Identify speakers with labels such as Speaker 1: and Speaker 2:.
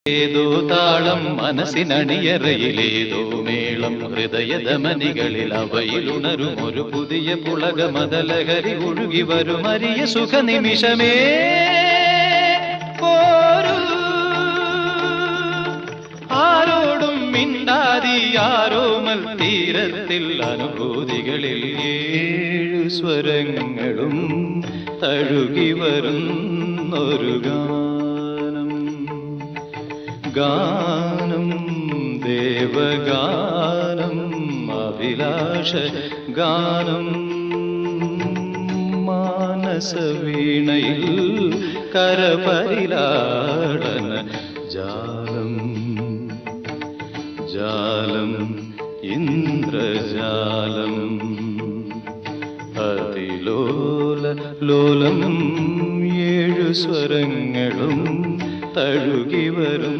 Speaker 1: ഏതോ താളം മനസ്സിനണിയറയിലേതോ മേളം ഹൃദയധമനികളിൽ അവയിലുണരും ഒരു പുതിയ പുളകമതലഹരി ഒഴുകി വരും അരിയ സുഖനിമിഷമേ പോരൂ ആരോടും മിണ്ടാതി ആരോമൽ തീരത്തിൽ അനുഭൂതികളിൽ ഏഴു സ്വരങ്ങളും തഴുകി വരുന്നൊരു ഗാനം ദേവഗാനം അഭിലാഷ ഗാനം മാനസവീണയിൽ കരപരിലാടന ജാലം ജാലം ഇന്ദ്രജാലം അതിലോല ലോലം ഏഴു സ്വരങ്ങളും തഴുകി വരും